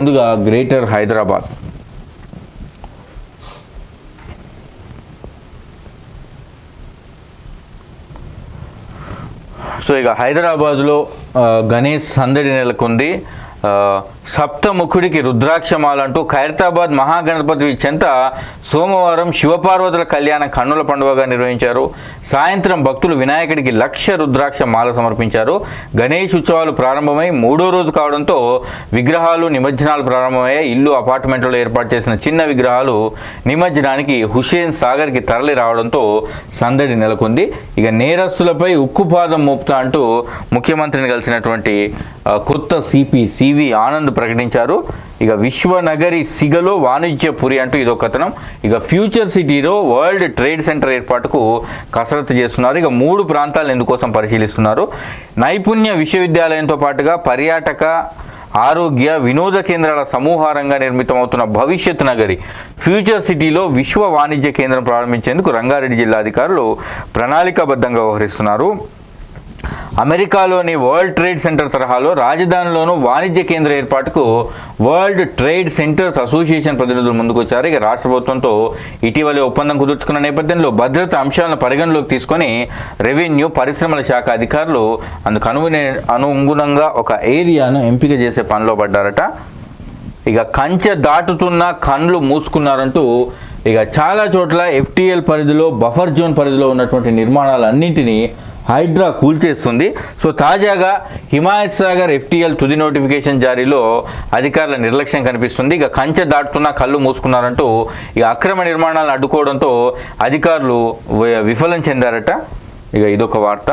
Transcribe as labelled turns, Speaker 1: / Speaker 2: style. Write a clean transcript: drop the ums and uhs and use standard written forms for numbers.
Speaker 1: ముందుగా greater Hyderabad. So ఇక హైదరాబాద్లో గణేష్ సందడి నెలకొంది. సప్తముఖుడికి రుద్రాక్షమాలంటూ ఖైరతాబాద్ మహాగణపతి చెంత సోమవారం శివపార్వతుల కళ్యాణ కన్నుల పండుగగా నిర్వహించారు. సాయంత్రం భక్తులు వినాయకుడికి 1,00,000 రుద్రాక్ష మాల సమర్పించారు. గణేష్ ఉత్సవాలు ప్రారంభమై 3వ రోజు కావడంతో విగ్రహాలు నిమజ్జనాలు ప్రారంభమయ్యాయి. ఇల్లు అపార్ట్మెంట్లలో ఏర్పాటు చేసిన చిన్న విగ్రహాలు నిమజ్జనానికి హుస్సేన్ సాగర్కి తరలి రావడంతో సందడి నెలకొంది. ఇక నేరస్తులపై ఉక్కుపాదం మోపుతా అంటూ ముఖ్యమంత్రిని కలిసినటువంటి కొత్త సివి ఆనంద్ ప్రకటించారు. ఇక విశ్వనగరి సిగలో వాణిజ్యపురి అంటూ ఇదో కథనం. ఇక ఫ్యూచర్ సిటీలో వరల్డ్ ట్రేడ్ సెంటర్ ఏర్పాటుకు కసరత్తు చేస్తున్నారు. ఇక 3 ప్రాంతాలను ఎందుకోసం పరిశీలిస్తున్నారు. నైపుణ్య విశ్వవిద్యాలయంతో పాటుగా పర్యాటక, ఆరోగ్య, వినోద కేంద్రాల సమూహారంగా నిర్మితమవుతున్న భవిష్యత్ నగరి ఫ్యూచర్ సిటీలో విశ్వ వాణిజ్య కేంద్రం ప్రారంభించేందుకు రంగారెడ్డి జిల్లా అధికారులు ప్రణాళికాబద్ధంగా వ్యవహరిస్తున్నారు. అమెరికాలోని వరల్డ్ ట్రేడ్ సెంటర్ తరహాలో రాజధానిలోనూ వాణిజ్య కేంద్ర ఏర్పాటుకు వరల్డ్ ట్రేడ్ సెంటర్స్ అసోసియేషన్ ప్రతినిధులు ముందుకొచ్చారు. ఇక రాష్ట్ర ప్రభుత్వంతో ఇటీవలే ఒప్పందం కుదుర్చుకున్న నేపథ్యంలో భద్రతా అంశాలను పరిగణలోకి తీసుకొని రెవెన్యూ, పరిశ్రమల శాఖ అధికారులు అందుకు అనుగుణంగా ఒక ఏరియాను ఎంపిక చేసే పనిలో పడ్డారట. ఇక కంచె దాటుతున్న కండ్లు మూసుకున్నారంటూ ఇక చాలా చోట్ల FTL పరిధిలో, బఫర్ జోన్ పరిధిలో ఉన్నటువంటి నిర్మాణాలన్నింటినీ హైడ్రా కూల్చేస్తుంది. సో తాజాగా హిమాయత్ సాగర్ FTL తుది నోటిఫికేషన్ జారీలో అధికారుల నిర్లక్ష్యం కనిపిస్తుంది. ఇక కంచె దాటుతున్నా కళ్ళు మూసుకున్నారంటూ ఇక అక్రమ నిర్మాణాలను అడ్డుకోవడంతో అధికారులు విఫలం చెందారట. ఇక ఇదొక వార్త.